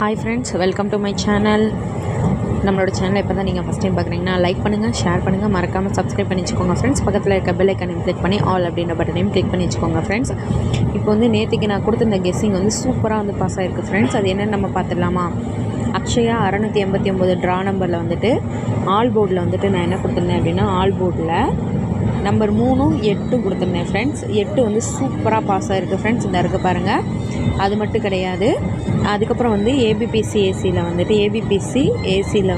Hi friends, welcome to my channel. நம்மளோட சேனலை இப்போ தான் நீங்கள் ஃபஸ்ட் டைம் பார்க்குறீங்கன்னா லைக் பண்ணுங்கள், ஷேர் பண்ணுங்கள், மறக்காமல் சப்ஸ்கிரைப் பண்ணி வச்சுக்கோங்க ஃப்ரெண்ட்ஸ். பக்கத்தில் இருக்க பெல் ஐக்கனையும் கிளிக் பண்ணி ஆல் அப்படின்ற பட்டனையும் கிளிக் பண்ணி வச்சுக்கோங்க ஃப்ரெண்ட்ஸ். இப்போ நேற்றுக்கு நான் கொடுத்துருந்த கெஸ்ஸிங் சூப்பராக பாஸ் ஆகிருக்கு ஃப்ரெண்ட்ஸ். அது என்னென்னு நம்ம பார்த்துடலாமா? அக்ஷயா 689 ட்ரா நம்பரில் ஆல் போர்டில் நான் என்ன கொடுத்துருந்தேன் அப்படின்னா, ஆல் போர்டில் நம்பர் 3 8 கொடுத்துருந்தேன் ஃப்ரெண்ட்ஸ். 8 சூப்பராக பாஸ் ஆகிருக்கு ஃப்ரெண்ட்ஸ். இந்த இருக்க பாருங்கள். அது மட்டும் கிடையாது, அதுக்கப்புறம் ஏபிபிசி ஏசியில் ஏபிபிசி ஏசியில்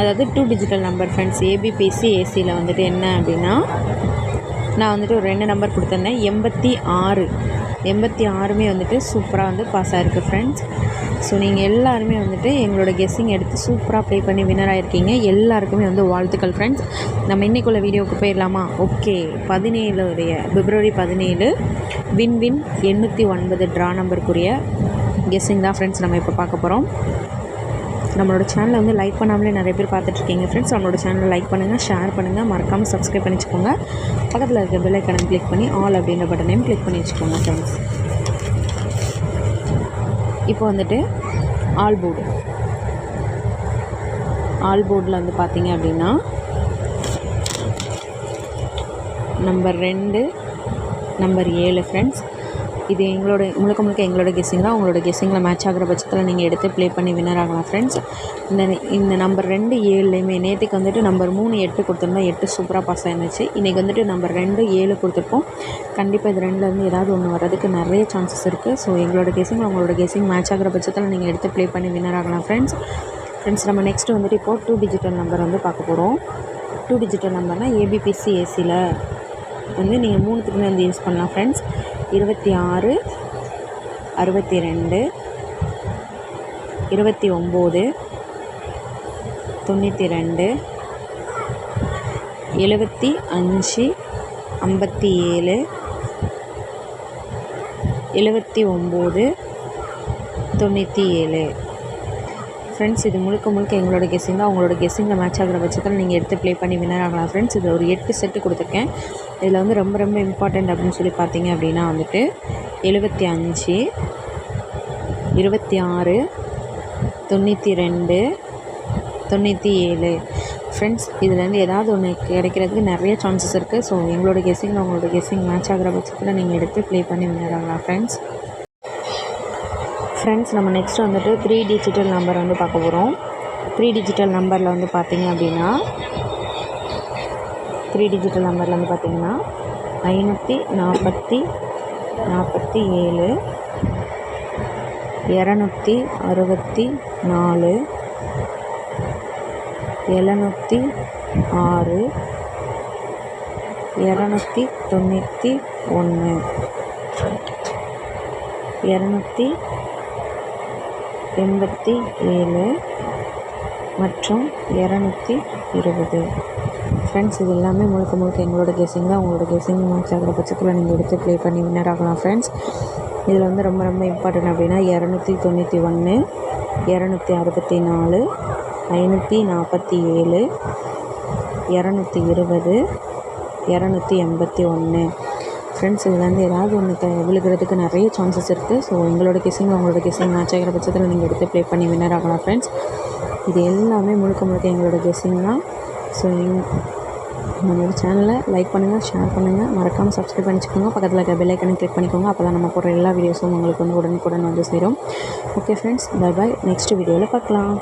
அதாவது 2 டிஜிட்டல் நம்பர் ஃப்ரெண்ட்ஸ். ஏபிபிசி ஏசியில் என்ன அப்படின்னா, நான் ஒரு 2 நம்பர் கொடுத்துருந்தேன். 86மே சூப்பராக பாஸ் ஆகிருக்கு ஃப்ரெண்ட்ஸ். ஸோ நீங்கள் எல்லாருமே எங்களோட கெஸ்ஸிங் எடுத்து சூப்பராக ப்ளே பண்ணி வின்னர் ஆகிருக்கீங்க. எல்லாருக்குமே வாழ்த்துக்கள் ஃப்ரெண்ட்ஸ். நம்ம இன்றைக்குள்ள வீடியோவுக்கு போயிடலாமா? ஓகே, பிப்ரவரி 17 வின் 809 ட்ரா நம்பருக்குரிய கெஸ்ஸிங் தான் ஃப்ரெண்ட்ஸ் நம்ம இப்போ பார்க்க போகிறோம். நம்மளோட சேனலை லைக் பண்ணாமலே நிறைய பேர் பார்த்துட்ருக்கீங்க ஃப்ரெண்ட்ஸ். நம்மளோட சேனலை லைக் பண்ணுங்கள், ஷேர் பண்ணுங்கள், மறக்காமல் சப்ஸ்கிரைப் பண்ணி வச்சுக்கோங்க. பக்கத்தில் இருக்க பெல் ஐக்கனை கிளிக் பண்ணி ஆல் அப்படின்ற பட்டனையும் கிளிக் பண்ணி வச்சுக்கோங்க ஃப்ரெண்ட்ஸ். இப்போ ஆல் போர்டில் பார்த்தீங்க அப்படின்னா, நம்பர் 2 நம்பர் 7 ஃப்ரெண்ட்ஸ். இது முழுக்க எங்களோட கெஸ்ஸிங் தான். உங்களோட கெஸ்ஸிங்கில் மேட்ச் ஆகிற பட்சத்தில் நீங்கள் எடுத்து ப்ளே பண்ணி வின்னர் ஆகலாம் ஃப்ரெண்ட்ஸ். இந்த நம்பர் 2 7லேயுமே நேற்றுக்கு நம்பர் 3 8 கொடுத்துருந்தோம். 8 சூப்பராக பாஸ் ஆகிருந்துச்சு. இன்றைக்கி நம்பர் 2 7 கொடுத்துருப்போம். கண்டிப்பாக இது 2லேருந்து ஏதாவது ஒன்று வர்றதுக்கு நிறைய சான்சஸ் இருக்குது. ஸோ எங்களோட கெஸ்ஸிங் உங்களோட கெஸ்ஸிங் மேட்ச் ஆகிற பட்சத்தில் நீங்கள் எடுத்து ப்ளே பண்ணி வின்னர் ஆகலாம் ஃப்ரெண்ட்ஸ். நம்ம நெக்ஸ்ட்டு இப்போது 2 டிஜிட்டல் நம்பர் பார்க்க போகிறோம். 2 டிஜிட்டல் நம்பர்னால் ஏபிபிசி ஏசியில் நீங்கள் 3த்துக்குமே யூஸ் பண்ணலாம் ஃப்ரெண்ட்ஸ். 26 62 29 92 75 57 79 97 ஃப்ரெண்ட்ஸ். இது முழுக்க எங்களோட கெஸ்ஸிங் தான். உங்களோட கெஸ்ஸிங்கில் மேட்ச் ஆகிற பட்சத்தில் நீங்கள் எடுத்து ப்ளே பண்ணி வின்னர் ஆகலாம் ஃப்ரெண்ட்ஸ். இது ஒரு 8 செட்டு கொடுத்துருக்கேன். இதில் ரொம்ப இம்பார்ட்டண்ட் அப்படின்னு சொல்லி பார்த்தீங்க அப்படின்னா 75 26 92 97 ஃப்ரெண்ட்ஸ். இதுலேருந்து ஏதாவது ஒன்று கிடைக்கிறதுக்கு நிறைய சான்சஸ் இருக்குது. ஸோ எங்களோட கெஸ்ஸிங்கில் உங்களோட கெஸ்ஸிங் மேட்ச் ஆகிற பட்சத்தில் நீங்கள் எடுத்து ப்ளே பண்ணி வின்னர் ஆகலாம் ஃப்ரெண்ட்ஸ். நம்ம நெக்ஸ்ட்டு 3 டிஜிட்டல் நம்பர் பார்க்க போகிறோம். 3 டிஜிட்டல் நம்பரில் பார்த்தீங்க அப்படின்னா, 3 டிஜிட்டல் நம்பரில் பார்த்தீங்கன்னா 547 264 706 291 287 மற்றும் 220 ஃப்ரெண்ட்ஸ். இது எல்லாமே முழுக்க எங்களோட கெஸ்ஸிங் தான். உங்களோட கெஸ்ஸிங் மேட்ச் ஆகிற பட்சத்தில் நீங்கள் எடுத்து ப்ளே பண்ணி வின்னர் ஆகலாம் ஃப்ரெண்ட்ஸ். இதில் ரொம்ப இம்பார்ட்டன்ட் அப்படின்னா 291 264 547 220 281 ஃப்ரெண்ட்ஸ். இதுலேருந்து ஏதாவது ஒன்று விழுகிறதுக்கு நிறைய சான்சஸ் இருக்குது. ஸோ எங்களோட கெஸ்ஸிங் உங்களோட கெஸ்ஸிங் மேட்ச் ஆகிற பட்சத்தில் நீங்கள் எடுத்து ப்ளே பண்ணி வின்னர் ஆகலாம் ஃப்ரெண்ட்ஸ். இது எல்லாமே முழுக்க எங்களோட கெஸ்ஸிங் தான். ஸோ நம்மளோட சேனலை லைக் பண்ணுங்கள், ஷேர் பண்ணுங்கள், மறக்காமல் சப்ஸ்கிரைப் பண்ணிக்கோங்க. பக்கத்தில் இருக்க பெல் ஐக்கனை கிளிக் பண்ணிக்கோங்க. அப்போ தான் நம்ம போடுற எல்லா வீடியோஸும் உங்களுக்கு உடனுக்குடன் சேரும். Okay friends, bye bye. Next வீடியோவில் பார்க்கலாம்.